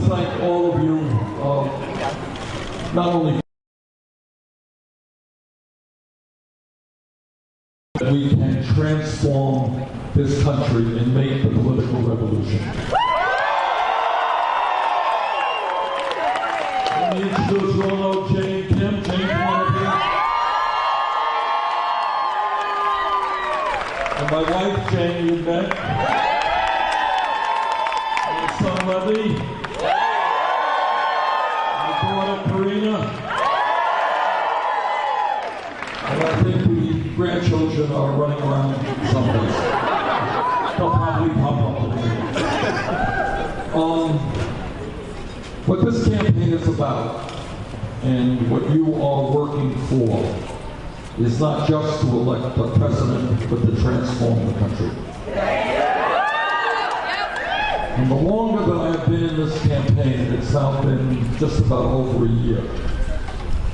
thank all of you, not only that we can transform this country and make the political revolution. Let me introduce you all know Jane Kim. Jane, come on up here. And my wife, Jane, you met. My son, Levy. My daughter, Karina. And I think the grandchildren are running around someplace. They'll probably pop up today. What this campaign is about, and what you are working for, is not just to elect a president, but to transform the country. And the longer that I have been in this campaign, it's now been just about over a year.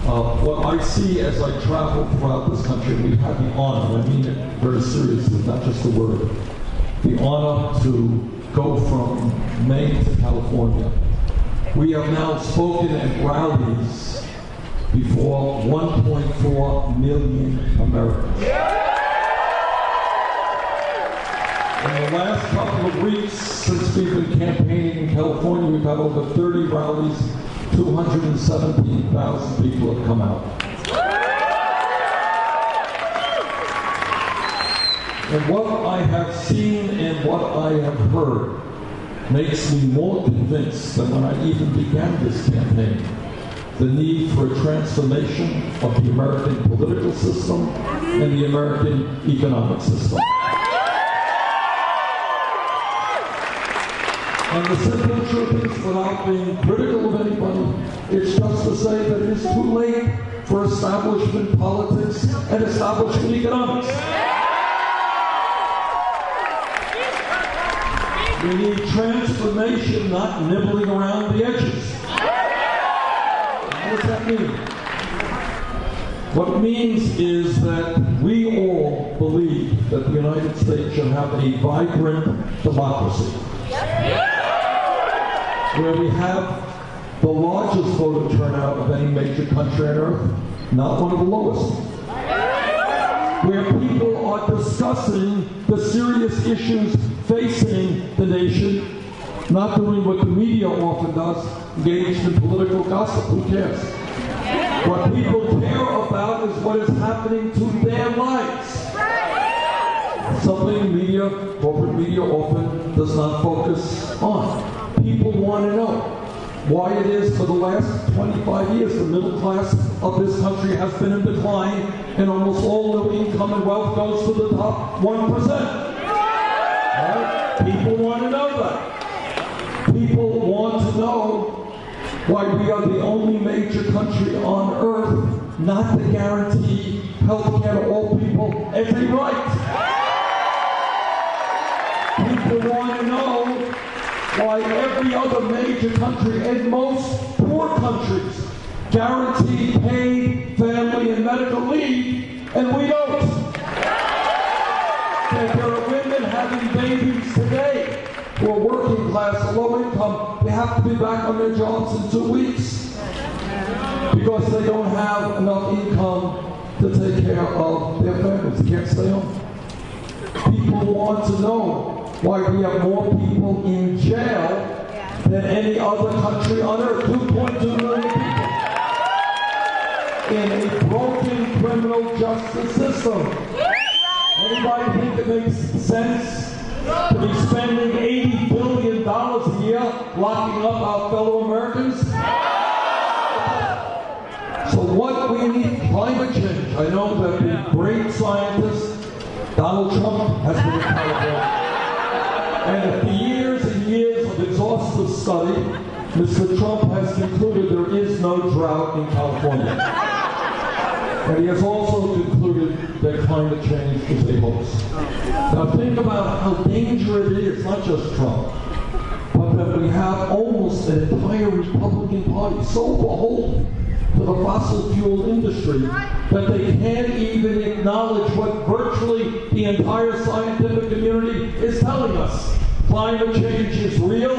What I see as I travel throughout this country, we have the honor, I mean it very seriously, not just the word, the honor to go from Maine to California. We have now spoken at rallies before 1.4 million Americans. In the last couple of weeks, since we've been campaigning in California, we've had over 30 rallies. 217,000 people have come out. And what I have seen and what I have heard makes me more convinced than when I even began this campaign, the need for a transformation of the American political system and the American economic system. And the simple truth is, without being critical of anybody, it's just to say that it is too late for establishment politics and establishment economics. We need transformation, not nibbling around the edges. What does that mean? What it means is that we all believe that the United States should have a vibrant democracy, where we have the largest voter turnout of any major country on earth, not one of the lowest. Where people are discussing the serious issues facing the nation, not doing what the media often does, engaged in political gossip. Who cares? What people care about is what is happening to their lives. Something media, corporate media often does not focus on. People want to know why it is for the last 25 years the middle class of this country has been in decline, and almost all the income and wealth goes to the top 1%. Right? People want to know that. People want to know why we are the only major country on earth not to guarantee health care to all people as a right. People want to know why every other major country and most poor countries guarantee paid family and medical leave, and we don't. That there are women having babies today who are working class or low income. They have to be back on their jobs in 2 weeks because they don't have enough income to take care of their families. They can't stay home. People want to know why we have more people in jail than any other country on earth. 2.2 million people in a broken criminal justice system. Anybody think it makes sense to be spending $80 billion a year locking up our fellow Americans? So what we need, climate change. I know that the great scientist Donald Trump has been in California. And after years and years of exhaustive study, Mr. Trump has concluded there is no drought in California. And he has also concluded that climate change is a hoax. Now think about how dangerous it is, not just Trump, but that we have almost an entire Republican Party so beholden to the fossil fuel industry that they can't even acknowledge what virtually the entire scientific community is telling us. Climate change is real,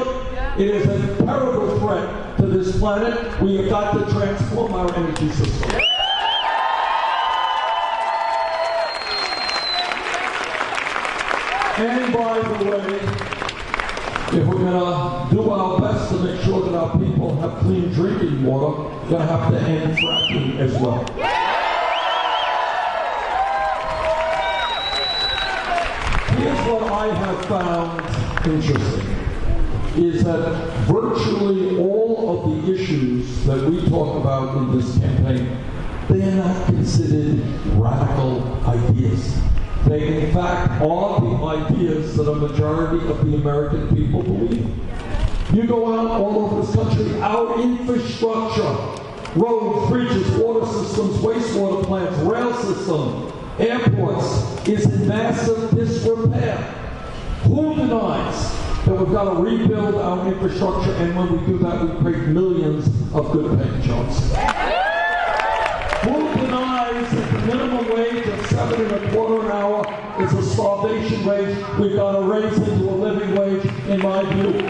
It is a terrible threat to this planet. We have got to transform our energy system. And by the way, if we're going to do our best to make sure that our people have clean drinking water, we're going to have to end fracking as well. Here's what I have found interesting, is that virtually all of the issues that we talk about in this campaign, they are not considered radical ideas. They, in fact, are the ideas that a majority of the American people believe. You go out all over this country, our infrastructure, roads, bridges, water systems, wastewater plants, rail system, airports, is in massive disrepair. Who denies that we've got to rebuild our infrastructure, and when we do that, we create millions of good-paying jobs? Who denies that the minimum wage of $7.25 an hour is a starvation wage? We've got to raise it to a living wage, in my view, 15%.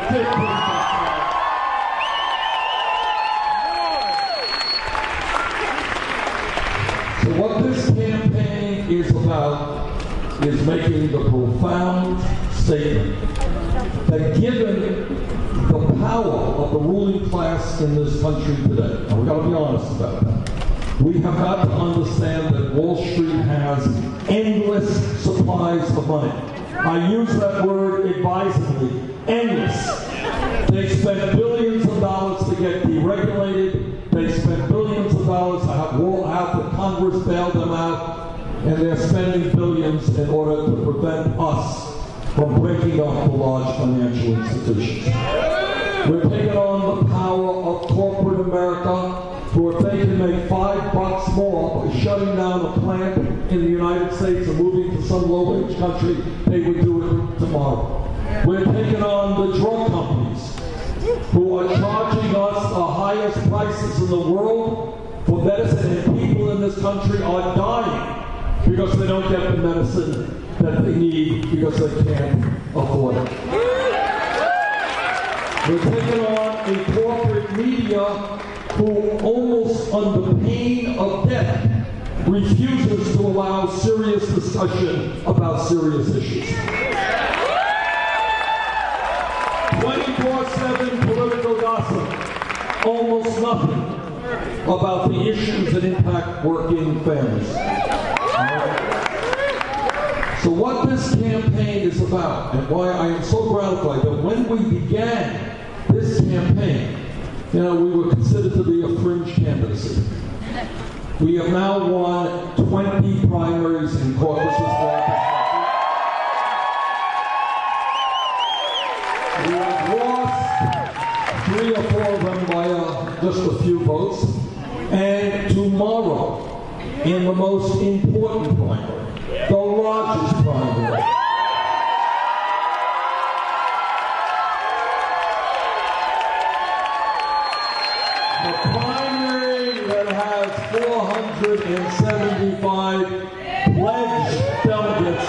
So what this campaign is about is making the profound statement that given the power of the ruling class in this country today, and we've got to be honest about that, we have got to understand that Wall Street has endless supplies of money. I use that word advisedly, endless. They spend billions of dollars to get deregulated. They spend billions of dollars to have the Congress bail them out. And they're spending billions in order to prevent us from breaking up the large financial institutions. We're taking on the power of corporate America, who, if they can make $5 more by shutting down a plant in the United States and moving to some low-wage country, they would do it tomorrow. We're taking on the drug companies, who are charging us the highest prices in the world for medicine, and people in this country are dying because they don't get the medicine that they need because they can't afford it. We're taking on a corporate media who, almost under pain of death, refuses to allow serious discussion about serious issues. 24/7 political gossip, almost nothing about the issues that impact working families. So what this campaign is about, and why I am so gratified that when we began this campaign, we were considered to be a fringe candidacy. We have now won 20 primaries and caucuses throughout the country. We have lost 3 or 4 of them by just a few votes. And tomorrow, in the most important primary, the largest primary, the primary that has 475 pledged delegates,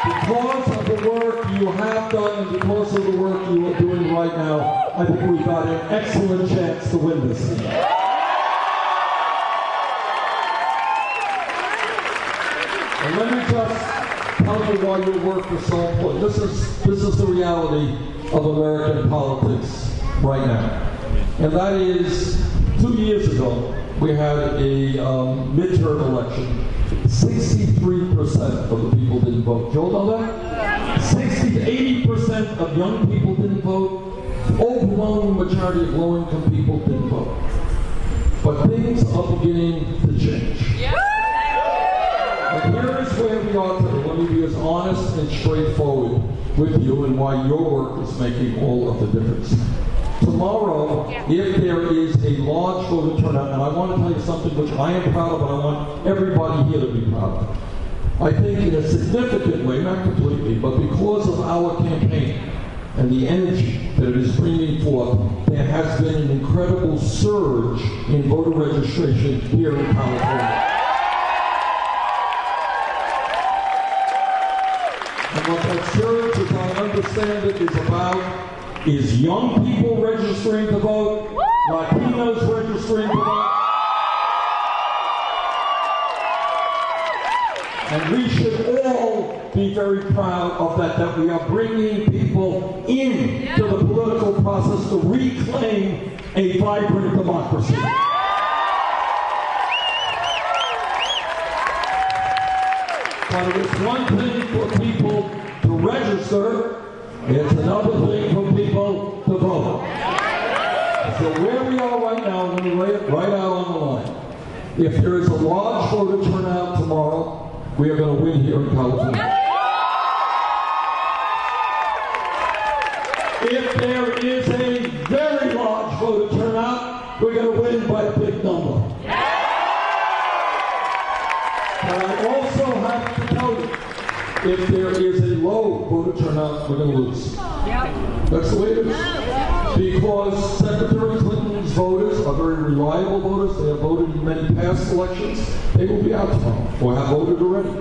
because of the work you have done and because of the work you are doing right now, I think we've got an excellent chance to win this. And let me just tell you why your work is so important. This is the reality of American politics right now. And that is, 2 years ago, we had a midterm election. 63% of the people didn't vote. Joe, know that? 60 to 80% of young people didn't vote. Overwhelming majority of low-income people didn't vote. But things are beginning to change. Yeah. And here is where we are today. Let me be as honest and straightforward with you and why your work is making all of the difference. Tomorrow, if there is a large voter turnout, and I want to tell you something which I am proud of, and I want everybody here to be proud of. I think in a significant way, not completely, but because of our campaign and the energy that it is bringing forth, there has been an incredible surge in voter registration here in California. And what that surge has understand it, is about is young people registering to vote, Latinos registering to vote, and we should all be very proud of that we are bringing people into the political process to reclaim a vibrant democracy. But it is one thing for people to register, it's another thing for people to vote. So where we are right now, let me lay it right out on the line. If there is a large voter turnout tomorrow, we are going to win here in California. If there is a very large voter turnout, we're going to win by a big number. But I also have to tell you, if there is a low voter turnout, we're going to lose. That's the way it is. Because Secretary Clinton's voters are very reliable voters. They have voted in many past elections. They will be out tomorrow, or have voted already.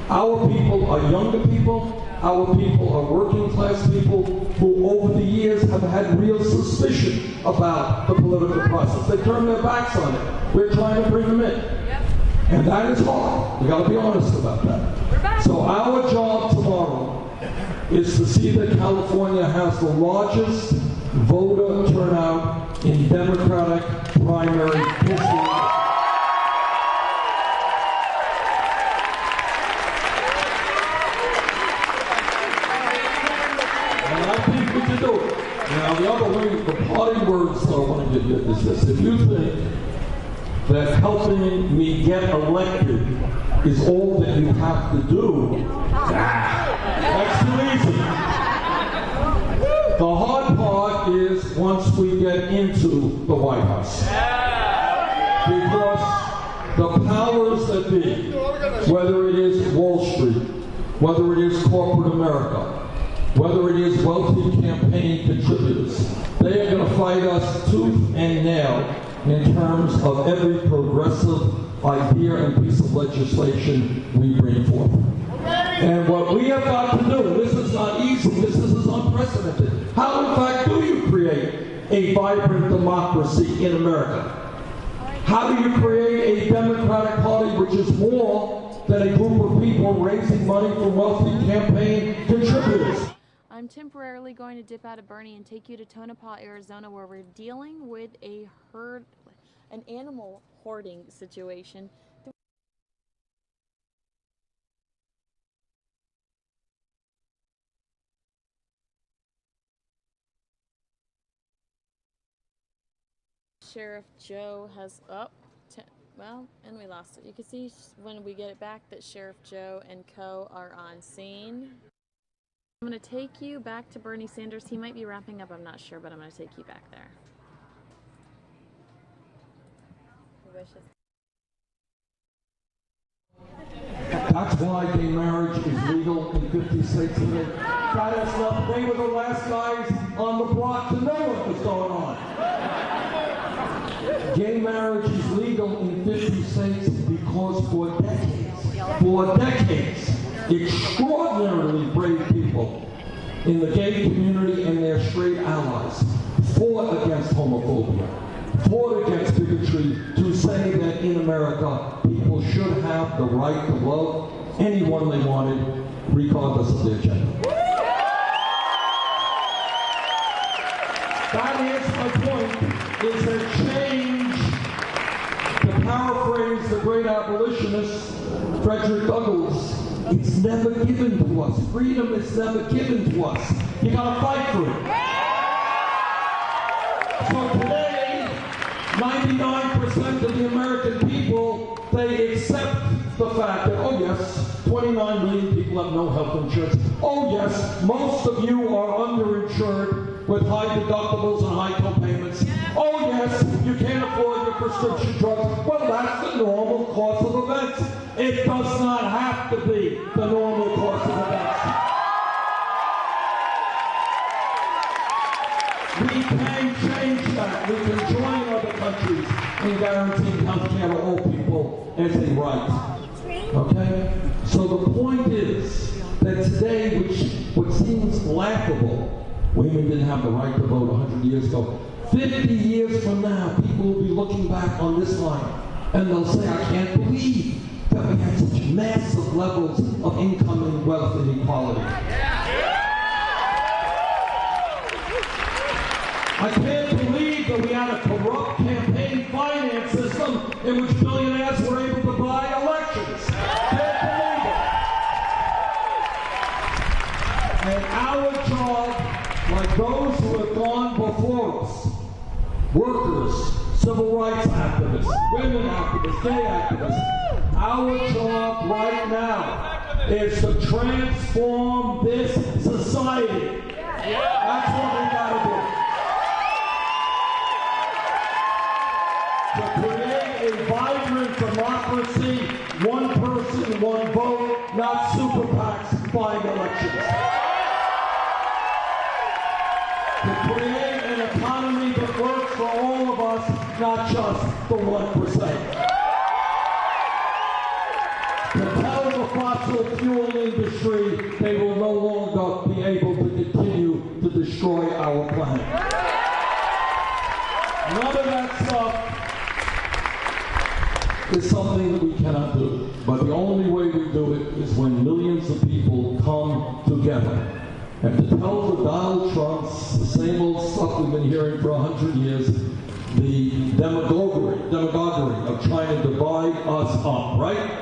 Our people are younger people. Our people are working class people who over the years have had real suspicion about the political process. They turn their backs on it. We're trying to bring them in. And that is hard. We got to be honest about that. So our job tomorrow is to see that California has the largest voter turnout in Democratic primary history. And I think we can do it. Now the other way, the party words that I want to give you is this. If you think that helping me get elected is all that you have to do, that's too easy. The hard part is once we get into the White House. Because the powers that be, whether it is Wall Street, whether it is corporate America, whether it is wealthy campaign contributors, they are going to fight us tooth and nail in terms of every progressive idea and piece of legislation we bring forth. And what we have got to do, this is not easy, this is unprecedented. How in fact do you create a vibrant democracy in America? How do you create a Democratic Party which is more than a group of people raising money from wealthy campaign contributors? I'm temporarily going to dip out of Bernie and take you to Tonopah, Arizona, where we're dealing with an animal hoarding situation. Sheriff Joe has and we lost it. You can see when we get it back that Sheriff Joe and co are on scene. I'm going to take you back to Bernie Sanders. He might be wrapping up, I'm not sure, but I'm going to take you back there. That's why gay marriage is legal in 50 states today. That has nothing. They were the last guys on the block to know what was going on. Gay marriage is legal in 50 states because for decades, extraordinarily brave people in the gay community and their straight allies fought against homophobia, fought against bigotry, to say that in America people should have the right to love anyone they wanted, regardless of their gender. That is my point, is that change, to paraphrase the great abolitionist Frederick Douglass, it's never given to us. Freedom is never given to us. You gotta fight for it. So today, 99% of the American people, they accept the fact that, oh yes, 29 million people have no health insurance. Oh yes, most of you are underinsured with high deductibles and high co-payments. Oh yes, you can't afford your prescription drugs. Well, that's the normal course of events. It does not have to be the normal course of events. We can change that. We can join other countries in guaranteeing health care to all people as a right. Okay? So the point is that today, what seems laughable, women didn't have the right to vote 100 years ago. 50 years from now, people will be looking back on this line, and they'll say, I can't believe that we had such massive levels of income and wealth inequality. I can't believe that we had a corrupt campaign finance system in which billionaires were able to buy elections. Can't believe it. And our job, like those who have gone before us, workers, civil rights activists, women activists, gay activists, our job right now is to transform this society. That's what we gotta do. To create a vibrant democracy, one person, one vote, not super PACs buying elections. To create an economy that works for all of us, not just the 1%. To tell the fossil fuel industry they will no longer be able to continue to destroy our planet. None of that stuff is something that we cannot do. But the only way we do it is when millions of people come together. And to tell the Donald Trumps the same old stuff we've been hearing for 100 years, the demagoguery of trying to divide us up, right?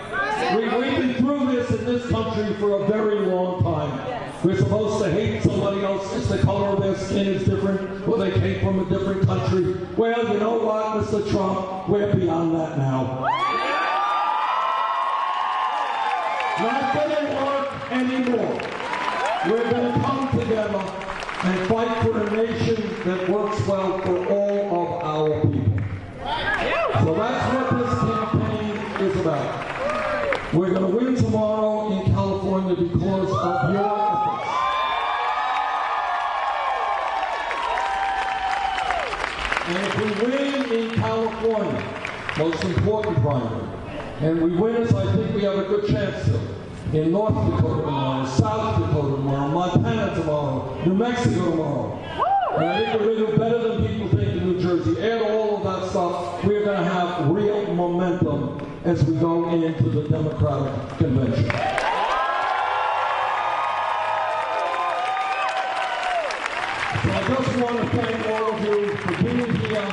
We've been through this in this country for a very long time. We're supposed to hate somebody else just the color of their skin is different, or they came from a different country. Well, you know what, Mr. Trump, we're beyond that now. Not gonna work anymore. We're going to come together and fight for a nation that works well for all of our people. So that's what this campaign is about. We're going to win tomorrow in California because of your efforts. And if we win in California, most important primary, and we win as I think we have a good chance to, in North Dakota tomorrow, South Dakota tomorrow, Montana tomorrow, New Mexico tomorrow. And I think we're going to do better than people think in New Jersey. Add all of that stuff, we're going to have real momentum as we go into the Democratic Convention. So I just want to thank all of you for being here,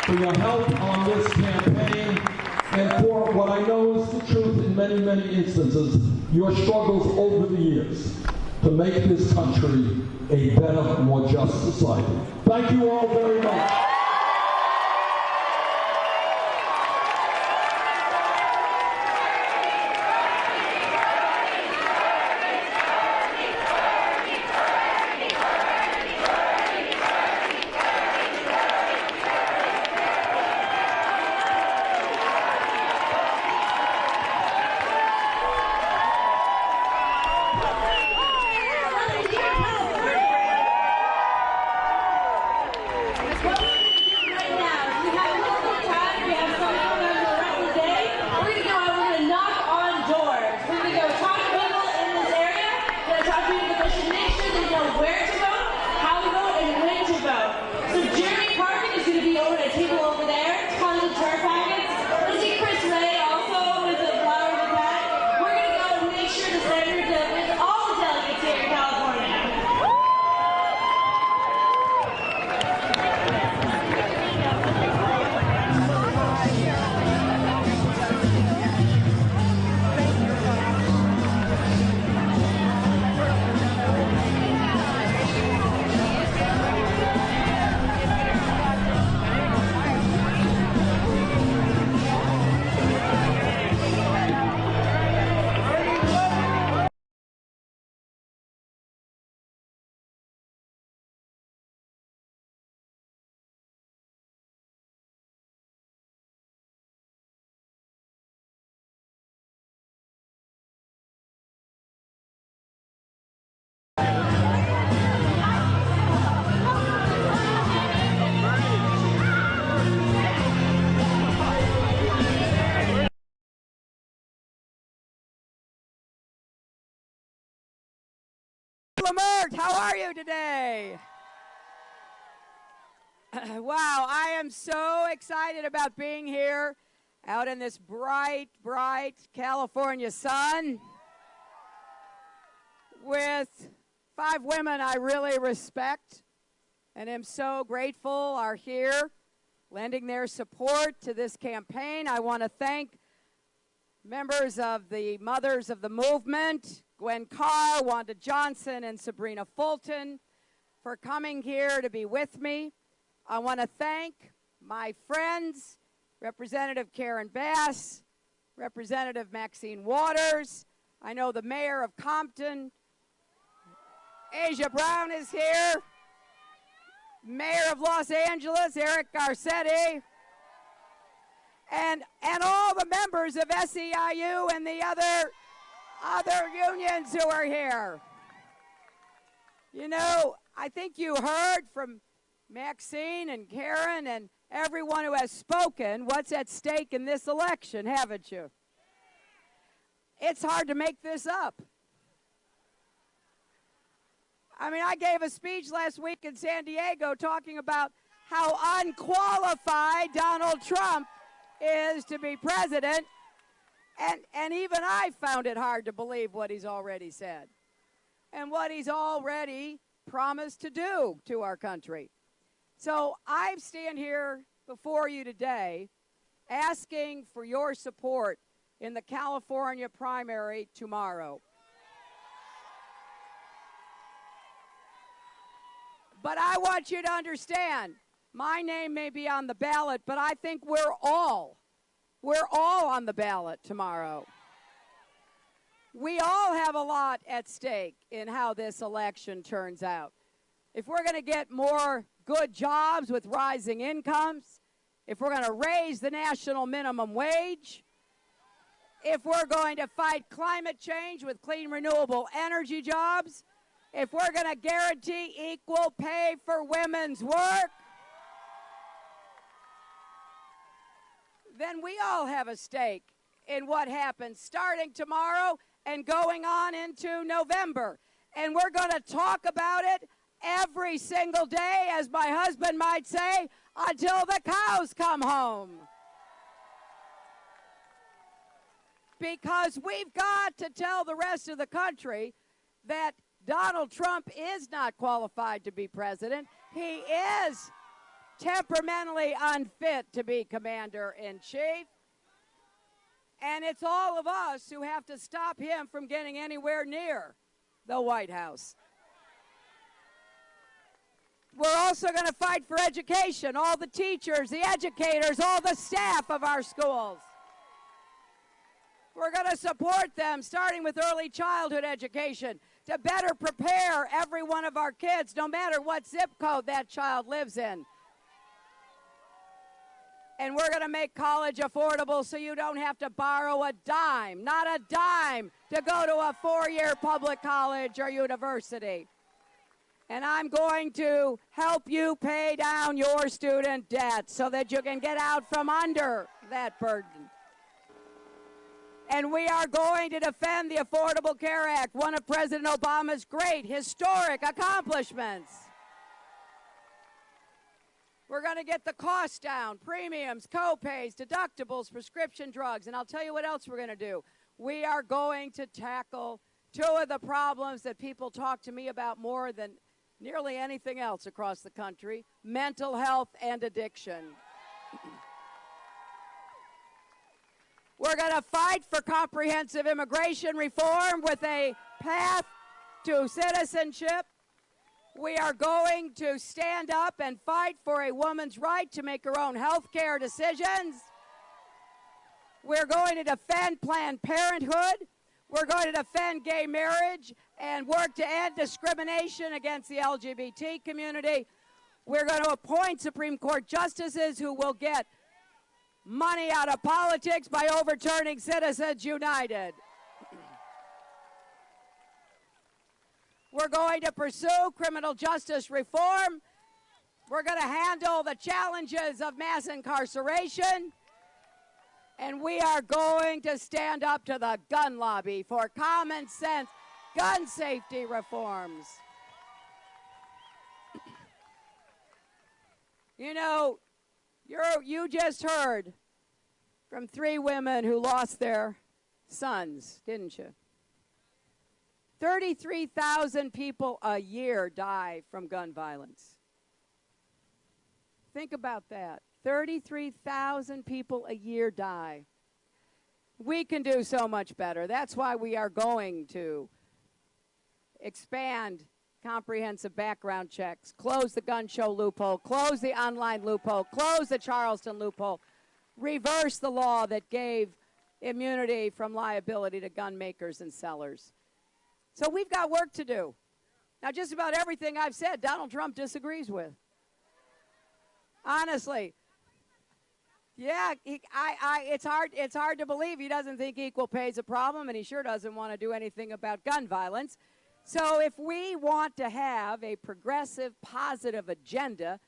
for your help on this campaign, and for what I know is the truth in many, many instances, your struggles over the years to make this country a better, more just society. Thank you all very much. Let's go. Lamert, how are you today? Wow, I am so excited about being here out in this bright, bright California sun with 5 women I really respect and am so grateful are here lending their support to this campaign. I want to thank members of the Mothers of the Movement, Gwen Carr, Wanda Johnson, and Sabrina Fulton for coming here to be with me. I want to thank my friends, Representative Karen Bass, Representative Maxine Waters. I know the mayor of Compton, Asia Brown is here. Mayor of Los Angeles, Eric Garcetti. And all the members of SEIU and the other unions who are here. You know, I think you heard from Maxine and Karen and everyone who has spoken what's at stake in this election, haven't you? It's hard to make this up. I mean, I gave a speech last week in San Diego talking about how unqualified Donald Trump is to be president, and even I found it hard to believe what he's already said and what he's already promised to do to our country. So I stand here before you today asking for your support in the California primary tomorrow. But I want you to understand, my name may be on the ballot, but I think we're all on the ballot tomorrow. We all have a lot at stake in how this election turns out. If we're going to get more good jobs with rising incomes, if we're going to raise the national minimum wage, if we're going to fight climate change with clean renewable energy jobs, if we're going to guarantee equal pay for women's work, then we all have a stake in what happens starting tomorrow and going on into November. And we're going to talk about it every single day, as my husband might say, until the cows come home. Because we've got to tell the rest of the country that Donald Trump is not qualified to be president. He is temperamentally unfit to be commander-in-chief. And it's all of us who have to stop him from getting anywhere near the White House. We're also going to fight for education, all the teachers, the educators, all the staff of our schools. We're going to support them, starting with early childhood education, to better prepare every one of our kids, no matter what zip code that child lives in. And we're going to make college affordable so you don't have to borrow a dime, not a dime, to go to a 4-year public college or university. And I'm going to help you pay down your student debt so that you can get out from under that burden. And we are going to defend the Affordable Care Act, one of President Obama's great historic accomplishments. We're going to get the costs down, premiums, co-pays, deductibles, prescription drugs. And I'll tell you what else we're going to do. We are going to tackle 2 of the problems that people talk to me about more than nearly anything else across the country: mental health and addiction. We're going to fight for comprehensive immigration reform with a path to citizenship. We are going to stand up and fight for a woman's right to make her own health care decisions. We're going to defend Planned Parenthood. We're going to defend gay marriage and work to end discrimination against the LGBT community. We're going to appoint Supreme Court justices who will get money out of politics by overturning Citizens United. We're going to pursue criminal justice reform. We're going to handle the challenges of mass incarceration. And we are going to stand up to the gun lobby for common sense gun safety reforms. You know, you just heard from 3 women who lost their sons, didn't you? 33,000 people a year die from gun violence. Think about that. 33,000 people a year die. We can do so much better. That's why we are going to expand comprehensive background checks, close the gun show loophole, close the online loophole, close the Charleston loophole, reverse the law that gave immunity from liability to gun makers and sellers. So we've got work to do. Now, just about everything I've said, Donald Trump disagrees with. Honestly. Yeah, it's hard to believe he doesn't think equal pay is a problem, and he sure doesn't want to do anything about gun violence. So if we want to have a progressive, positive agenda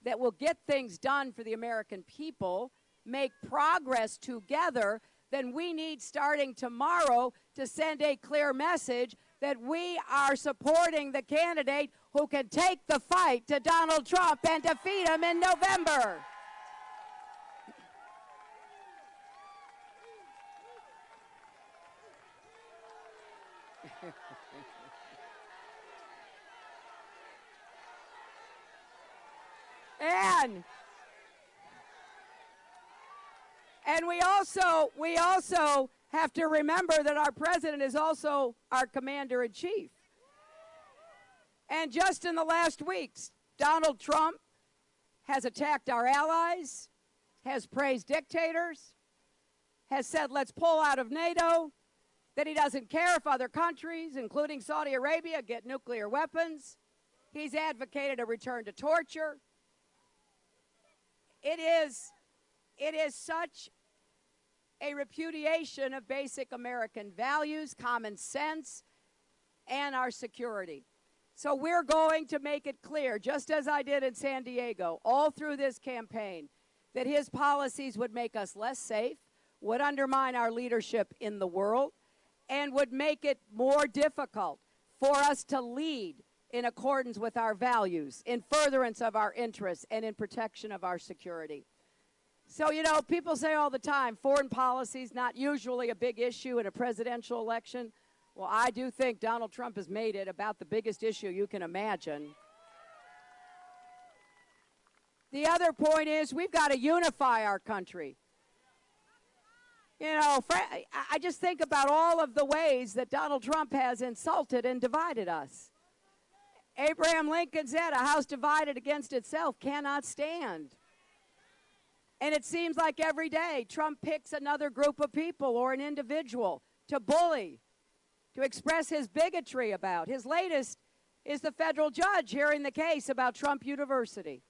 that will get things done for the American people, make progress together, then we need, starting tomorrow, to send a clear message that we are supporting the candidate who can take the fight to Donald Trump and defeat him in November. And we also have to remember that our president is also our commander-in-chief. And just in the last weeks, Donald Trump has attacked our allies, has praised dictators, has said, let's pull out of NATO, that he doesn't care if other countries, including Saudi Arabia, get nuclear weapons. He's advocated a return to torture. It is such a repudiation of basic American values, common sense, and our security. So we're going to make it clear, just as I did in San Diego, all through this campaign, that his policies would make us less safe, would undermine our leadership in the world, and would make it more difficult for us to lead in accordance with our values, in furtherance of our interests, and in protection of our security. So, you know, people say all the time, foreign policy is not usually a big issue in a presidential election. Well, I do think Donald Trump has made it about the biggest issue you can imagine. The other point is we've got to unify our country. You know, I just think about all of the ways that Donald Trump has insulted and divided us. Abraham Lincoln said, a house divided against itself cannot stand. And it seems like every day Trump picks another group of people or an individual to bully, to express his bigotry about. His latest is the federal judge hearing the case about Trump University.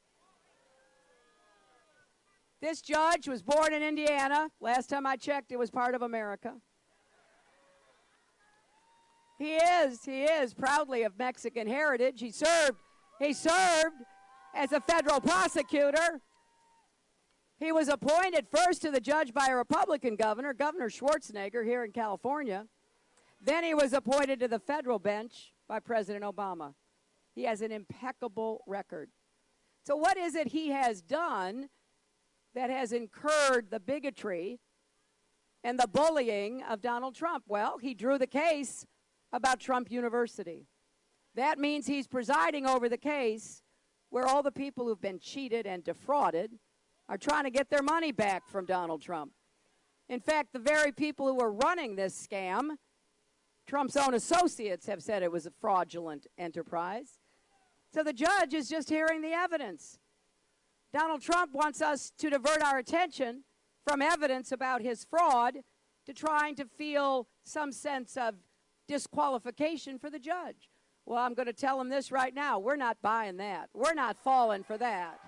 This judge was born in Indiana. Last time I checked, it was part of America. He is proudly of Mexican heritage. He served as a federal prosecutor. He was appointed first to the judge by a Republican governor, Governor Schwarzenegger, here in California. Then he was appointed to the federal bench by President Obama. He has an impeccable record. So what is it he has done that has incurred the bigotry and the bullying of Donald Trump? Well, he drew the case about Trump University. That means he's presiding over the case where all the people who've been cheated and defrauded are trying to get their money back from Donald Trump. In fact, the very people who are running this scam, Trump's own associates, have said it was a fraudulent enterprise. So the judge is just hearing the evidence. Donald Trump wants us to divert our attention from evidence about his fraud to trying to feel some sense of disqualification for the judge. Well, I'm going to tell him this right now. We're not buying that. We're not falling for that.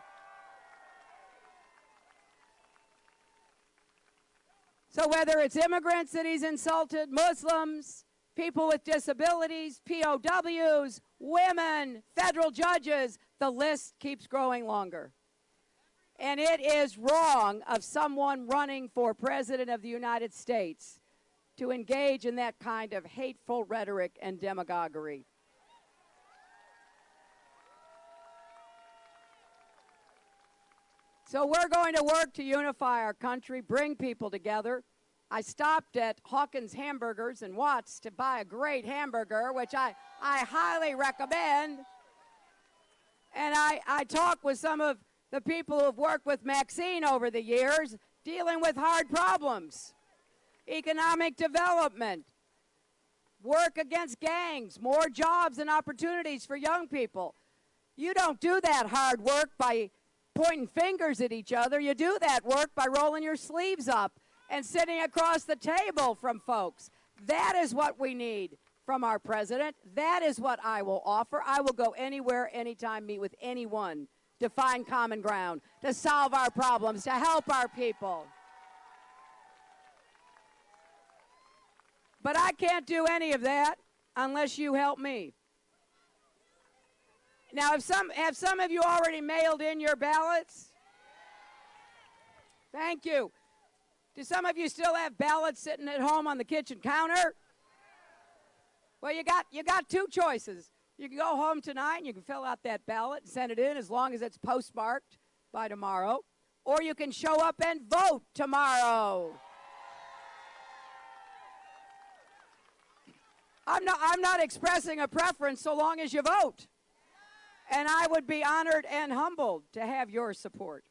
So whether it's immigrants that he's insulted, Muslims, people with disabilities, POWs, women, federal judges, the list keeps growing longer. And it is wrong of someone running for president of the United States to engage in that kind of hateful rhetoric and demagoguery. So we're going to work to unify our country, bring people together. I stopped at Hawkins Hamburgers in Watts to buy a great hamburger, which I highly recommend. And I talked with some of the people who have worked with Maxine over the years, dealing with hard problems, economic development, work against gangs, more jobs and opportunities for young people. You don't do that hard work by pointing fingers at each other. You do that work by rolling your sleeves up and sitting across the table from folks. That is what we need from our president. That is what I will offer. I will go anywhere, anytime, meet with anyone to find common ground, to solve our problems, to help our people. But I can't do any of that unless you help me. Now, have some of you already mailed in your ballots? Thank you. Do some of you still have ballots sitting at home on the kitchen counter? Well, you got two choices. You can go home tonight and you can fill out that ballot and send it in as long as it's postmarked by tomorrow, or you can show up and vote tomorrow. I'm not expressing a preference so long as you vote. And I would be honored and humbled to have your support.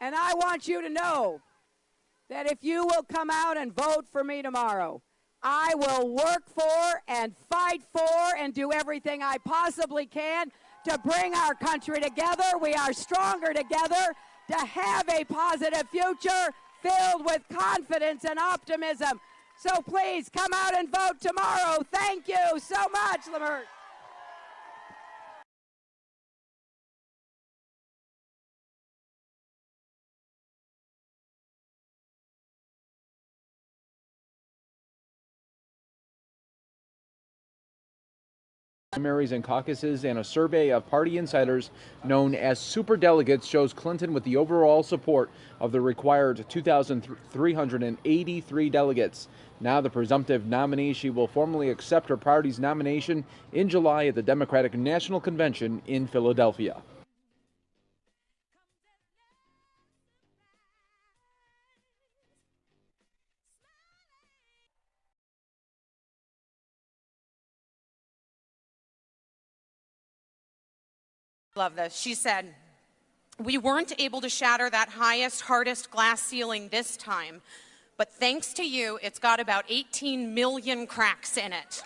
And I want you to know that if you will come out and vote for me tomorrow, I will work for and fight for and do everything I possibly can to bring our country together. We are stronger together to have a positive future filled with confidence and optimism. So please come out and vote tomorrow. Thank you so much, Lamert. Primaries and caucuses, and a survey of party insiders known as superdelegates shows Clinton with the overall support of the required 2,383 delegates. Now the presumptive nominee, she will formally accept her party's nomination in July at the Democratic National Convention in Philadelphia. Love this. She said, "We weren't able to shatter that highest, hardest glass ceiling this time, but thanks to you, it's got about 18 million cracks in it."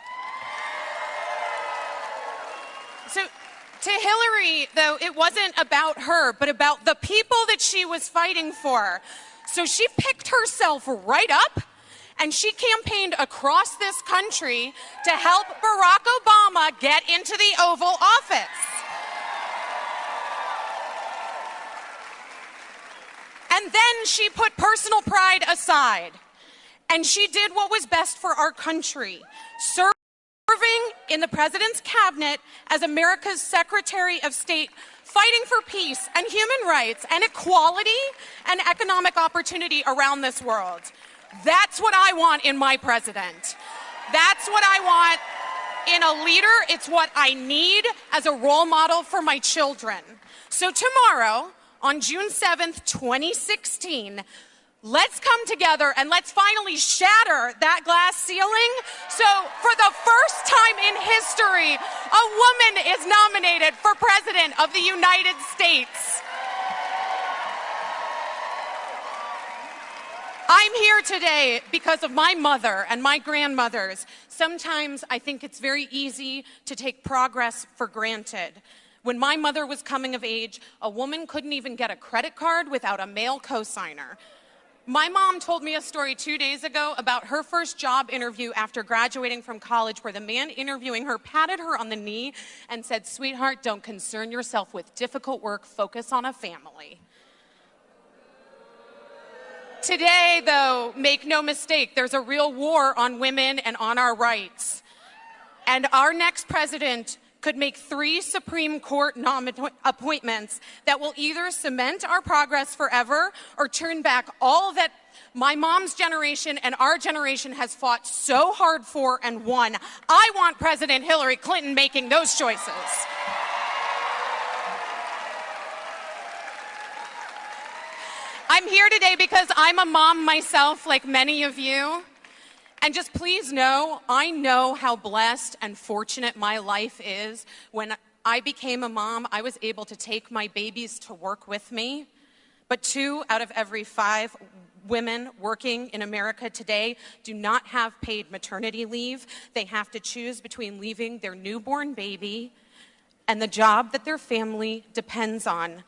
So to Hillary, though, it wasn't about her, but about the people that she was fighting for. So she picked herself right up and she campaigned across this country to help Barack Obama get into the Oval Office. And then she put personal pride aside, and she did what was best for our country, serving in the president's cabinet as America's Secretary of State, fighting for peace and human rights and equality and economic opportunity around this world. That's what I want in my president. That's what I want in a leader. It's what I need as a role model for my children. So tomorrow, on June 7th, 2016, let's come together and let's finally shatter that glass ceiling. So for the first time in history, a woman is nominated for President of the United States. I'm here today because of my mother and my grandmothers. Sometimes I think it's very easy to take progress for granted. When my mother was coming of age, a woman couldn't even get a credit card without a male cosigner. My mom told me a story 2 days ago about her first job interview after graduating from college, where the man interviewing her patted her on the knee and said, "Sweetheart, don't concern yourself with difficult work, focus on a family." Today, though, make no mistake, there's a real war on women and on our rights. And our next president could make 3 Supreme Court appointments that will either cement our progress forever or turn back all that my mom's generation and our generation has fought so hard for and won. I want President Hillary Clinton making those choices. I'm here today because I'm a mom myself, like many of you. And just please know, I know how blessed and fortunate my life is. When I became a mom, I was able to take my babies to work with me. But 2 out of every 5 women working in America today do not have paid maternity leave. They have to choose between leaving their newborn baby and the job that their family depends on.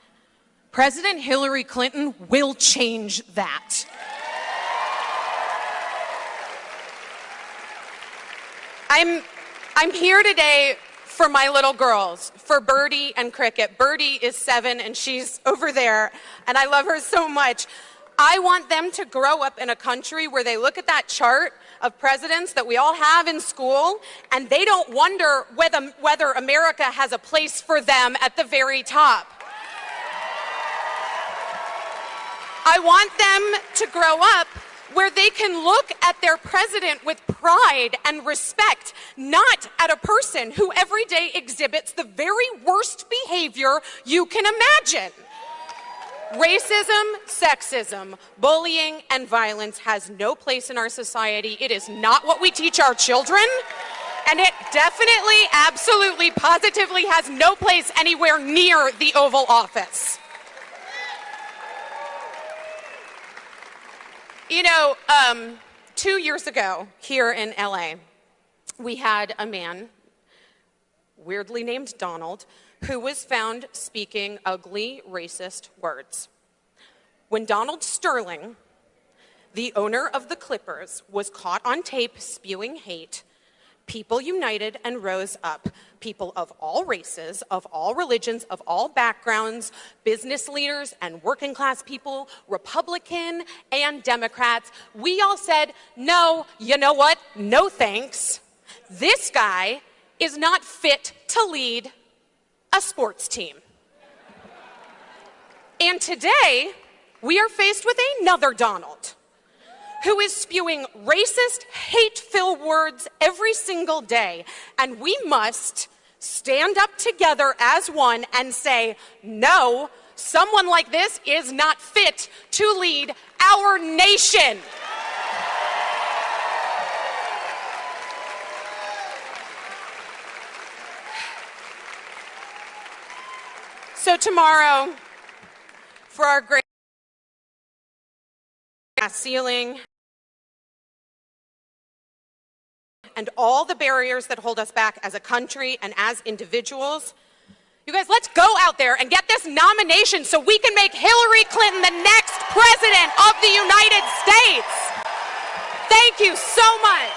President Hillary Clinton will change that. I'm here today for my little girls, for Birdie and Cricket. Birdie is 7 and she's over there, and I love her so much. I want them to grow up in a country where they look at that chart of presidents that we all have in school, and they don't wonder whether America has a place for them at the very top. I want them to grow up where they can look at their president with pride and respect, not at a person who every day exhibits the very worst behavior you can imagine. Racism, sexism, bullying, and violence has no place in our society. It is not what we teach our children, and it definitely, absolutely, positively has no place anywhere near the Oval Office. You know, 2 years ago here in LA, we had a man, weirdly named Donald, who was found speaking ugly, racist words. When Donald Sterling, the owner of the Clippers, was caught on tape spewing hate, people united and rose up. People of all races, of all religions, of all backgrounds, business leaders and working class people, Republican and Democrats, we all said, no, you know what? No thanks. This guy is not fit to lead a sports team. And today, we are faced with another Donald, who is spewing racist, hate-filled words every single day. And we must stand up together as one and say, no, someone like this is not fit to lead our nation. So tomorrow, for our great glass ceiling and all the barriers that hold us back as a country and as individuals, you guys, let's go out there and get this nomination so we can make Hillary Clinton the next president of the United States. Thank you so much.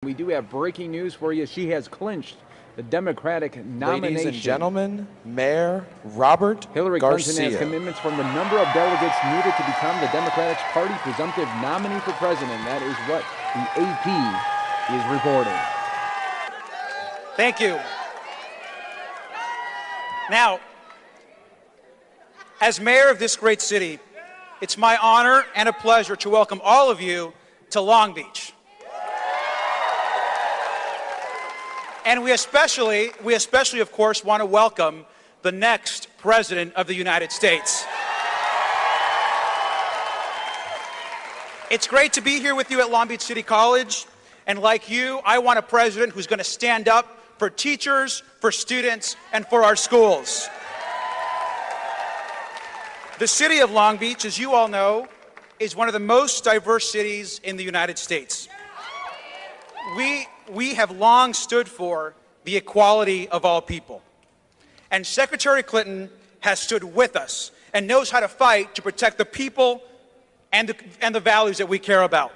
We do have breaking news for you. She has clinched the Democratic nomination. Ladies and gentlemen, Mayor Robert Hillary Garcia. Clinton has commitments from the number of delegates needed to become the Democratic Party presumptive nominee for president. That is what the AP is reporting. Thank you. Now, as mayor of this great city, it's my honor and a pleasure to welcome all of you to Long Beach. And we especially, of course, want to welcome the next President of the United States. It's great to be here with you at Long Beach City College. And like you, I want a president who's going to stand up for teachers, for students, and for our schools. The city of Long Beach, as you all know, is one of the most diverse cities in the United States. We have long stood for the equality of all people. And Secretary Clinton has stood with us and knows how to fight to protect the people and the values that we care about.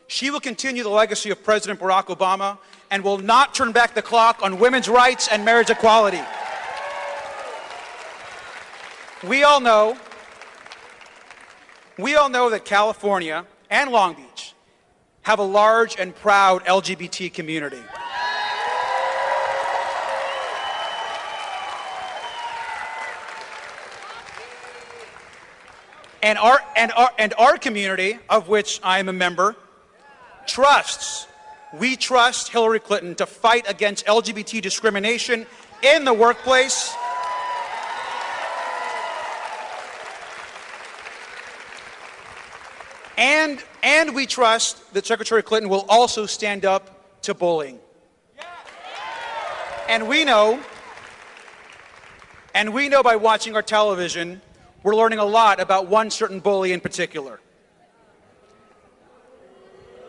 She will continue the legacy of President Barack Obama and will not turn back the clock on women's rights and marriage equality. We all know that California and Long Beach have a large and proud LGBT community. And our community, of which I am a member, we trust Hillary Clinton to fight against LGBT discrimination in the workplace, and we trust that Secretary Clinton will also stand up to bullying. And we know by watching our television, we're learning a lot about one certain bully in particular.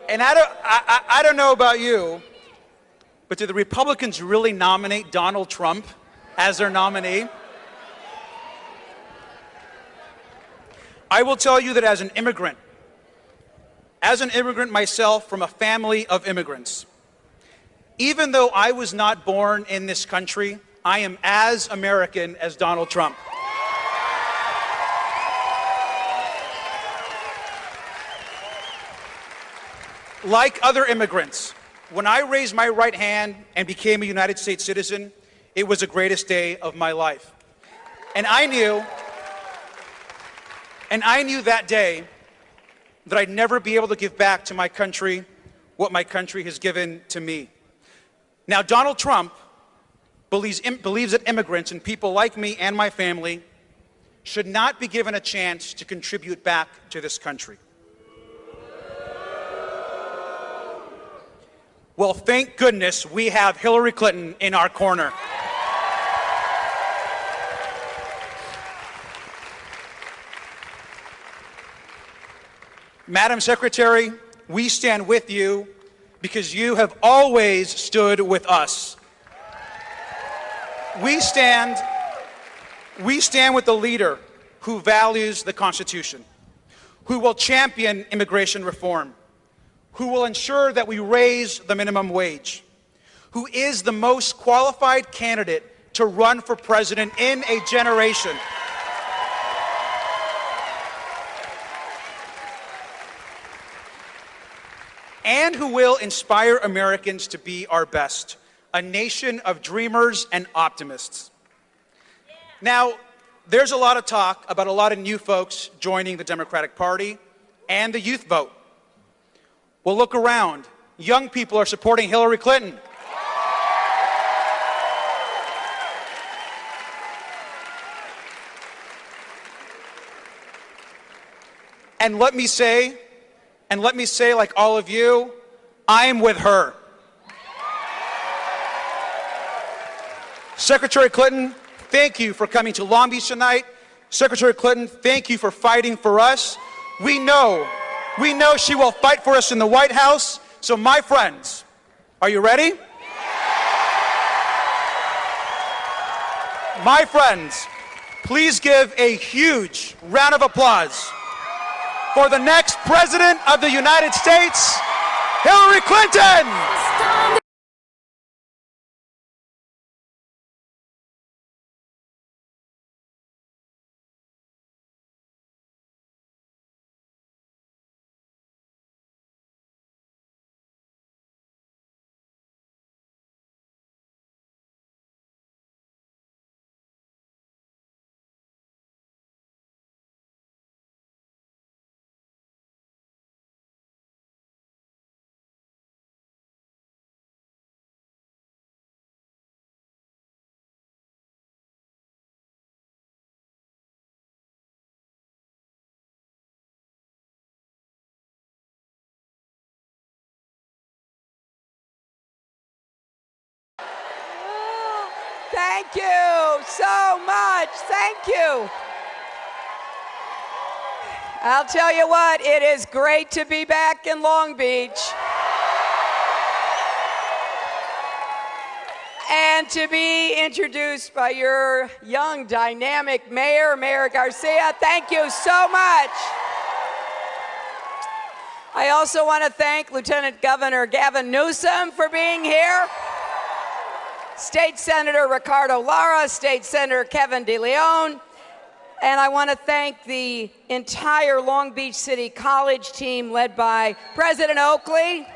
And I don't know about you, but do the Republicans really nominate Donald Trump as their nominee? I will tell you that as an immigrant myself from a family of immigrants, even though I was not born in this country, I am as American as Donald Trump. Like other immigrants, when I raised my right hand and became a United States citizen, it was the greatest day of my life. And I knew that day that I'd never be able to give back to my country what my country has given to me. Now, Donald Trump believes that immigrants and people like me and my family should not be given a chance to contribute back to this country. Well, thank goodness we have Hillary Clinton in our corner. Madam Secretary, we stand with you because you have always stood with us. We stand with the leader who values the Constitution, who will champion immigration reform, who will ensure that we raise the minimum wage, who is the most qualified candidate to run for president in a generation. And who will inspire Americans to be our best, a nation of dreamers and optimists. Now, there's a lot of talk about a lot of new folks joining the Democratic Party and the youth vote. Well, look around. Young people are supporting Hillary Clinton. And let me say, like all of you, I'm with her. Secretary Clinton, thank you for coming to Long Beach tonight. Secretary Clinton, thank you for fighting for us. We know she will fight for us in the White House. So my friends, are you ready? My friends, please give a huge round of applause for the next President of the United States, Hillary Clinton! Thank you so much. Thank you. I'll tell you what, it is great to be back in Long Beach. And to be introduced by your young, dynamic mayor, Mayor Garcia. Thank you so much. I also want to thank Lieutenant Governor Gavin Newsom for being here. State Senator Ricardo Lara, State Senator Kevin De Leon, And I want to thank the entire Long Beach City College team led by President Oakley.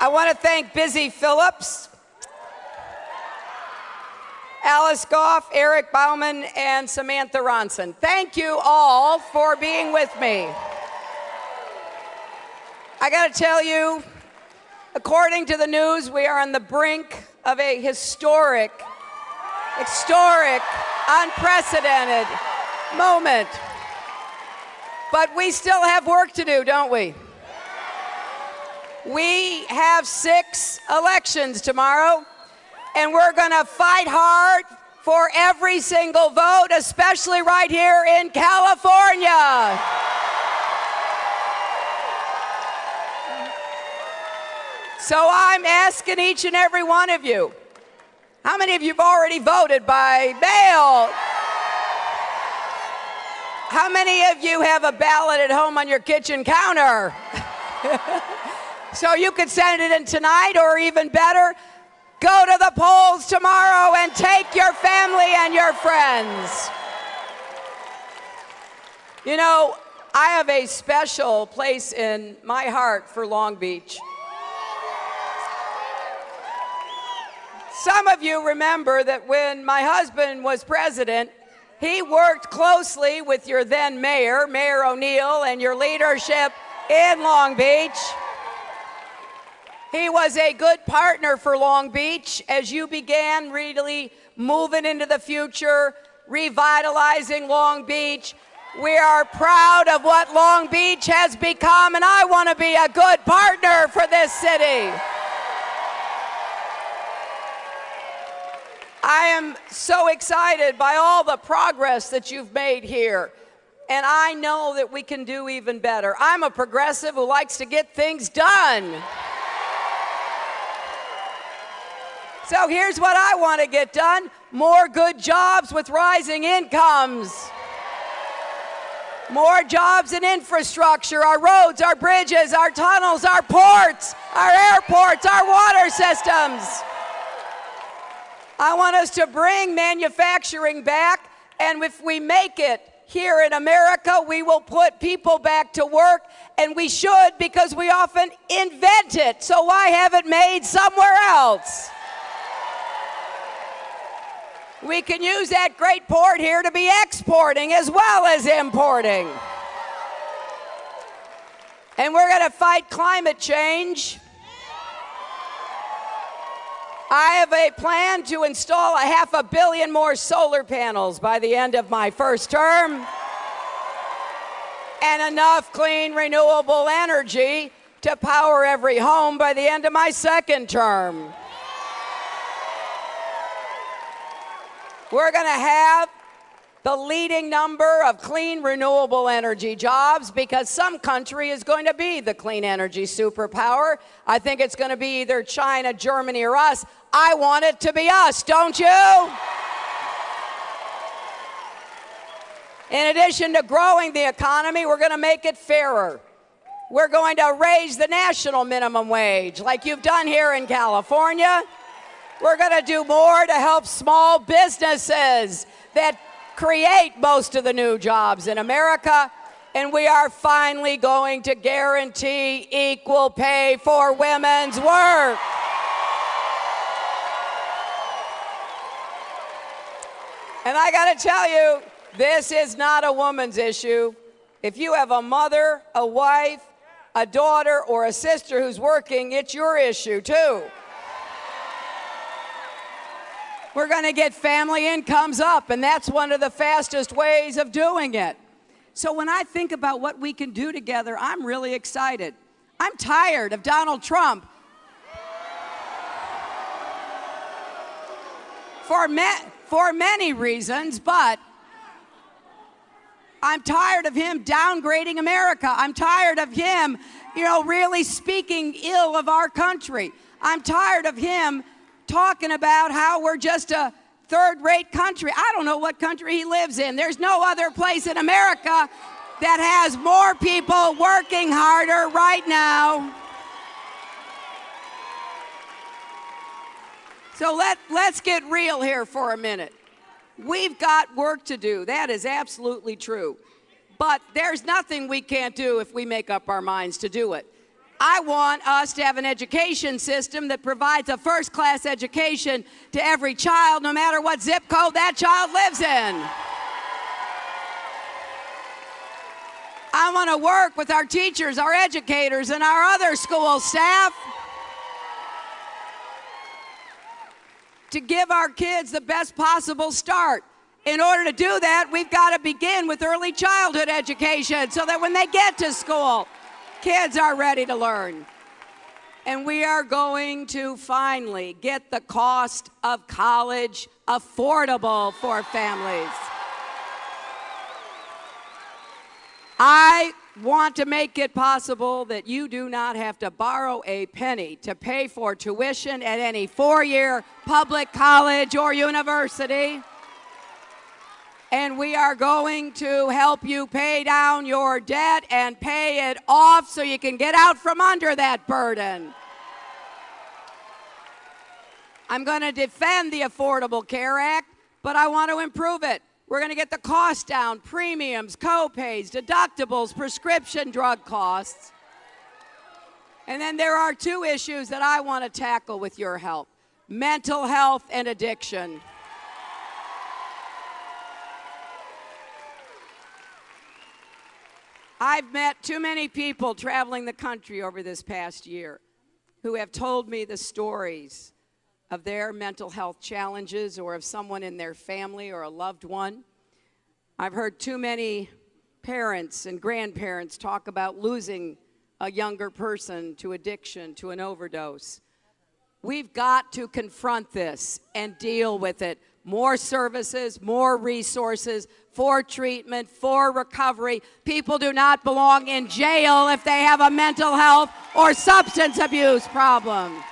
I want to thank Busy Phillips, Alice Goff, Eric Bauman, and Samantha Ronson. Thank you all for being with me. I got to tell you, according to the news, we are on the brink of a historic, unprecedented moment. But we still have work to do, don't we? We have 6 elections tomorrow, and we're going to fight hard for every single vote, especially right here in California. So I'm asking each and every one of you, how many of you have already voted by mail? How many of you have a ballot at home on your kitchen counter? So you could send it in tonight, or even better, go to the polls tomorrow and take your family and your friends. You know, I have a special place in my heart for Long Beach. Some of you remember that when my husband was president, he worked closely with your then mayor, Mayor O'Neill, and your leadership in Long Beach. He was a good partner for Long Beach as you began really moving into the future, revitalizing Long Beach. We are proud of what Long Beach has become, and I want to be a good partner for this city. I am so excited by all the progress that you've made here, and I know that we can do even better. I'm a progressive who likes to get things done. So here's what I want to get done: more good jobs with rising incomes. More jobs in infrastructure, our roads, our bridges, our tunnels, our ports, our airports, our water systems. I want us to bring manufacturing back, and if we make it here in America, we will put people back to work, and we should, because we often invent it, so why have it made somewhere else? We can use that great port here to be exporting as well as importing. And we're going to fight climate change. I have a plan to install 500 million more solar panels by the end of my first term, and enough clean, renewable energy to power every home by the end of my second term. We're going to have the leading number of clean, renewable energy jobs, because some country is going to be the clean energy superpower. I think it's going to be either China, Germany, or us. I want it to be us, don't you? In addition to growing the economy, we're going to make it fairer. We're going to raise the national minimum wage, like you've done here in California. We're going to do more to help small businesses that create most of the new jobs in America. And we are finally going to guarantee equal pay for women's work. And I got to tell you, this is not a woman's issue. If you have a mother, a wife, a daughter, or a sister who's working, it's your issue too. We're going to get family incomes up, and that's one of the fastest ways of doing it. So when I think about what we can do together, I'm really excited. I'm tired of Donald Trump. For many reasons, but I'm tired of him downgrading America. I'm tired of him, really speaking ill of our country. I'm tired of him talking about how we're just a third-rate country. I don't know what country he lives in. There's no other place in America that has more people working harder right now. So let's get real here for a minute. We've got work to do. That is absolutely true. But there's nothing we can't do if we make up our minds to do it. I want us to have an education system that provides a first-class education to every child, no matter what zip code that child lives in. I want to work with our teachers, our educators, and our other school staff to give our kids the best possible start. In order to do that, we've got to begin with early childhood education so that when they get to school, kids are ready to learn. And we are going to finally get the cost of college affordable for families. I want to make it possible that you do not have to borrow a penny to pay for tuition at any four-year public college or university. And we are going to help you pay down your debt and pay it off so you can get out from under that burden. I'm going to defend the Affordable Care Act, but I want to improve it. We're going to get the cost down, premiums, co-pays, deductibles, prescription drug costs. And then there are two issues that I want to tackle with your help: mental health and addiction. I've met too many people traveling the country over this past year who have told me the stories of their mental health challenges or of someone in their family or a loved one. I've heard too many parents and grandparents talk about losing a younger person to addiction, to an overdose. We've got to confront this and deal with it. More services, more resources for treatment, for recovery. People do not belong in jail if they have a mental health or substance abuse problem.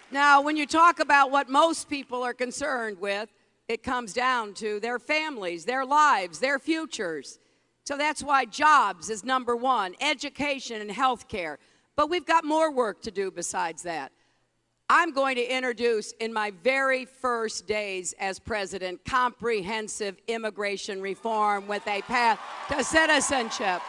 Now, when you talk about what most people are concerned with, it comes down to their families, their lives, their futures. So that's why jobs is number one, education and health care. But we've got more work to do besides that. I'm going to introduce, in my very first days as president, comprehensive immigration reform with a path to citizenship.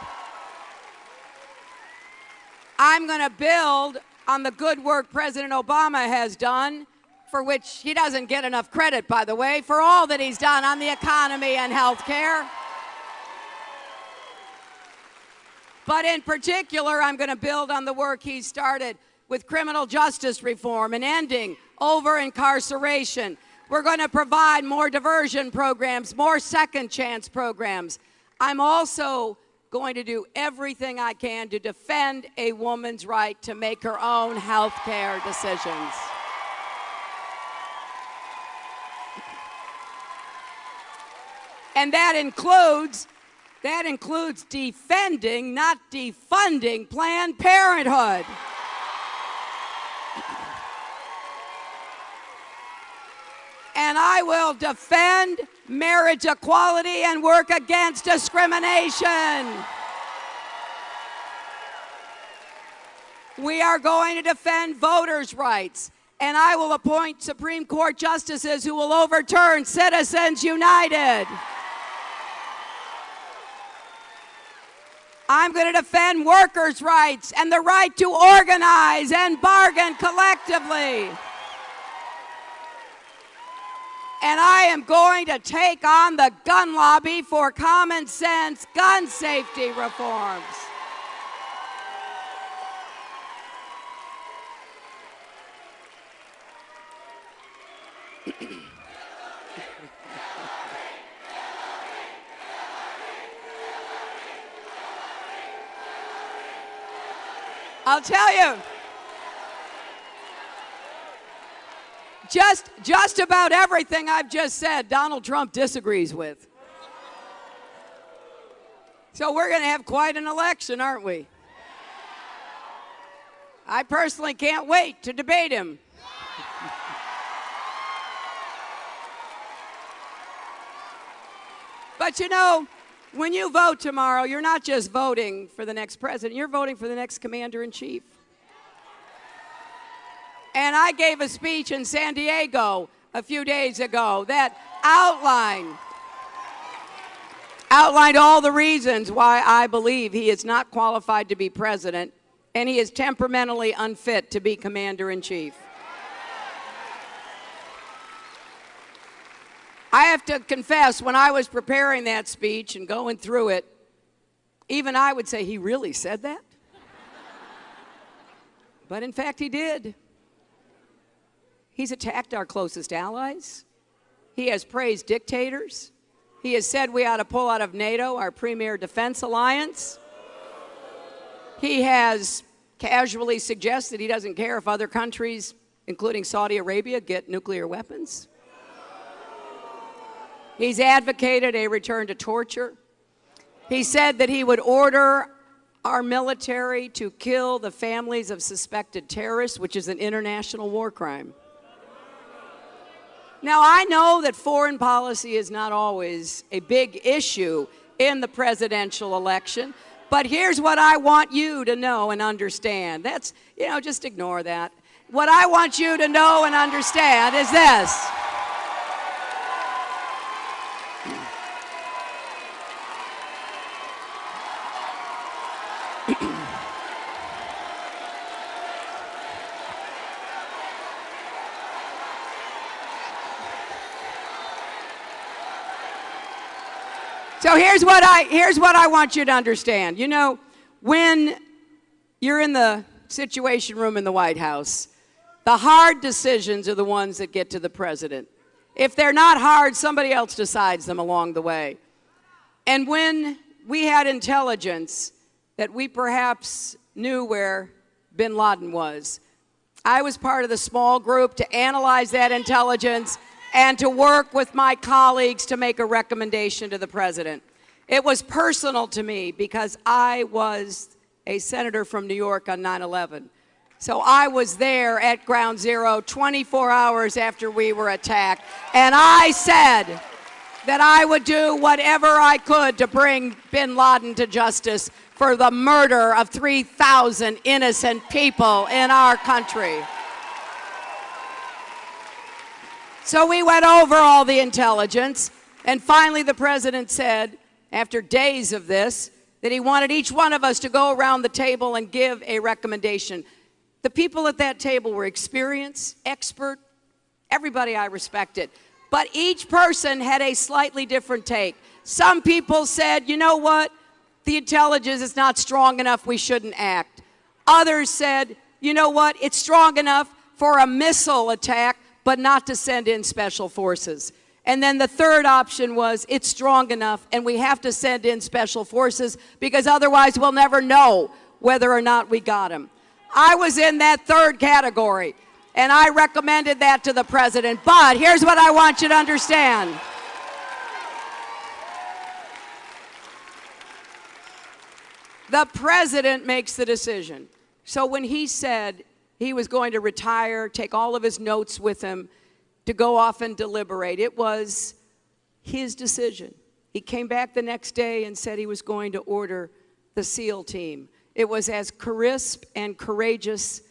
I'm going to build on the good work President Obama has done, for which he doesn't get enough credit, by the way, for all that he's done on the economy and health care. But in particular, I'm going to build on the work he started with criminal justice reform and ending over-incarceration. We're going to provide more diversion programs, more second chance programs. I'm also going to do everything I can to defend a woman's right to make her own health care decisions. And that includes defending, not defunding, Planned Parenthood. And I will defend marriage equality and work against discrimination. We are going to defend voters' rights, and I will appoint Supreme Court justices who will overturn Citizens United. I'm going to defend workers' rights and the right to organize and bargain collectively. And I am going to take on the gun lobby for common sense gun safety reforms. I'll tell you, just about everything I've just said, Donald Trump disagrees with. So we're going to have quite an election, aren't we? I personally can't wait to debate him. But you know, when you vote tomorrow, you're not just voting for the next president, you're voting for the next commander-in-chief. And I gave a speech in San Diego a few days ago that outlined all the reasons why I believe he is not qualified to be president, and he is temperamentally unfit to be commander-in-chief. I have to confess, when I was preparing that speech and going through it, even I would say, he really said that? But in fact, he did. He's attacked our closest allies. He has praised dictators. He has said we ought to pull out of NATO, our premier defense alliance. He has casually suggested he doesn't care if other countries, including Saudi Arabia, get nuclear weapons. He's advocated a return to torture. He said that he would order our military to kill the families of suspected terrorists, which is an international war crime. Now, I know that foreign policy is not always a big issue in the presidential election, but here's what I want you to know and understand. That's, just ignore that. What I want you to know and understand is this. So here's what I want you to understand. When you're in the Situation Room in the White House, the hard decisions are the ones that get to the president. If they're not hard, somebody else decides them along the way. And when we had intelligence that we perhaps knew where bin Laden was, I was part of the small group to analyze that intelligence and to work with my colleagues to make a recommendation to the president. It was personal to me because I was a senator from New York on 9/11. So I was there at Ground Zero 24 hours after we were attacked, and I said that I would do whatever I could to bring bin Laden to justice for the murder of 3,000 innocent people in our country. So we went over all the intelligence, and finally the president said, after days of this, that he wanted each one of us to go around the table and give a recommendation. The people at that table were experienced, expert, everybody I respected. But each person had a slightly different take. Some people said, you know what, the intelligence is not strong enough, we shouldn't act. Others said, you know what, it's strong enough for a missile attack, but not to send in special forces. And then the third option was, it's strong enough and we have to send in special forces because otherwise we'll never know whether or not we got them. I was in that third category, and I recommended that to the president. But here's what I want you to understand. The president makes the decision. So when he said he was going to retire, take all of his notes with him to go off and deliberate, it was his decision. He came back the next day and said he was going to order the SEAL team. It was as crisp and courageous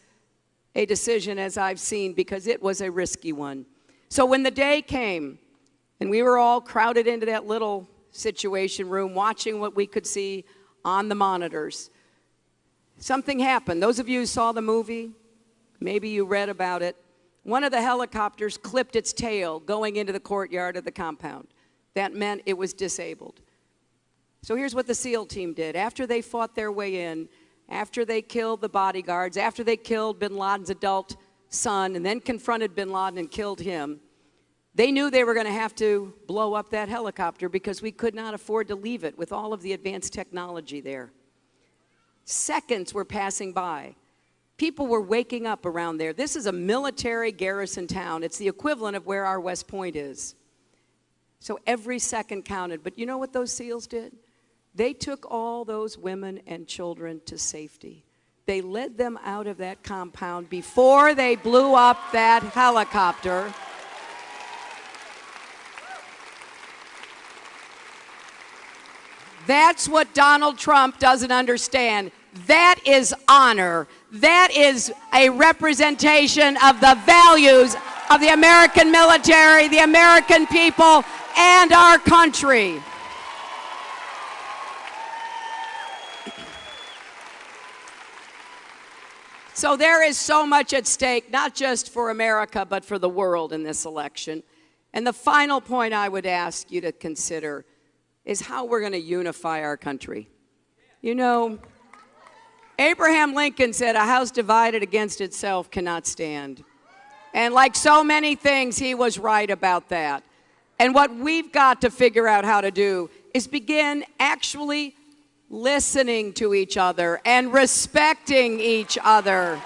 a decision as I've seen because it was a risky one. So when the day came and we were all crowded into that little Situation Room watching what we could see on the monitors, something happened. Those of you who saw the movie, maybe you read about it. One of the helicopters clipped its tail going into the courtyard of the compound. That meant it was disabled. So here's what the SEAL team did. After they fought their way in, after they killed the bodyguards, after they killed bin Laden's adult son and then confronted bin Laden and killed him, they knew they were going to have to blow up that helicopter because we could not afford to leave it with all of the advanced technology there. Seconds were passing by. People were waking up around there. This is a military garrison town. It's the equivalent of where our West Point is. So every second counted. But you know what those SEALs did? They took all those women and children to safety. They led them out of that compound before they blew up that helicopter. That's what Donald Trump doesn't understand. That is honor. That is a representation of the values of the American military, the American people, and our country. So there is so much at stake, not just for America, but for the world in this election. And the final point I would ask you to consider is how we're going to unify our country. You know, Abraham Lincoln said, "A house divided against itself cannot stand." And like so many things, he was right about that. And what we've got to figure out how to do is begin actually listening to each other and respecting each other.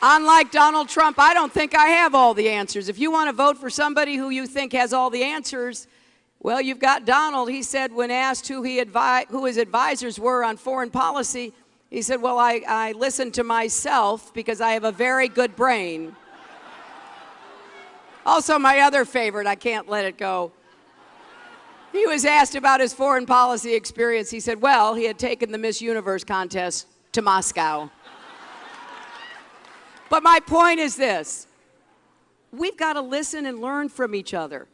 Unlike Donald Trump, I don't think I have all the answers. If you want to vote for somebody who you think has all the answers, well, you've got Donald. He said when asked who his advisors were on foreign policy, he said, well, I listen to myself because I have a very good brain. Also, my other favorite, I can't let it go. He was asked about his foreign policy experience. He said, well, he had taken the Miss Universe contest to Moscow. But my point is this. We've got to listen and learn from each other.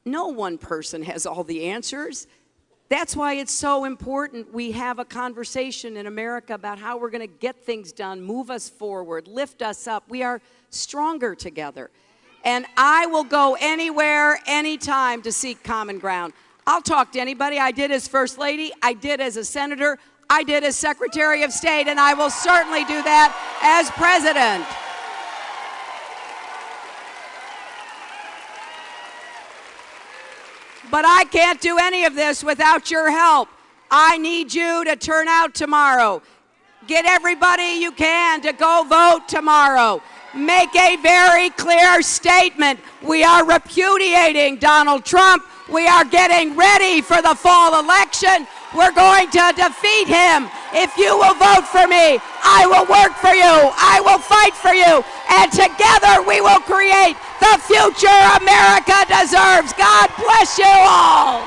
No one person has all the answers. That's why it's so important we have a conversation in America about how we're going to get things done, move us forward, lift us up. We are stronger together. And I will go anywhere, anytime to seek common ground. I'll talk to anybody. I did as First Lady. I did as a Senator. I did as Secretary of State. And I will certainly do that as President. But I can't do any of this without your help. I need you to turn out tomorrow. Get everybody you can to go vote tomorrow. Make a very clear statement. We are repudiating Donald Trump. We are getting ready for the fall election. We're going to defeat him. If you will vote for me, I will work for you. I will fight for you. And together we will create the future America deserves. God bless you all.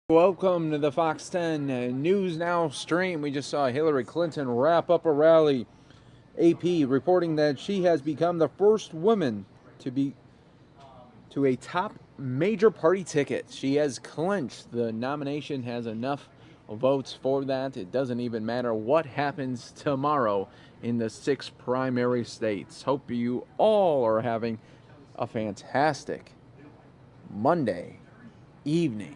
Welcome to the Fox 10 News Now stream. We just saw Hillary Clinton wrap up a rally. AP reporting that she has become the first woman to a top major party ticket. She has clinched the nomination, has enough votes for that. It doesn't even matter what happens tomorrow in the 6 primary states. Hope you all are having a fantastic Monday evening.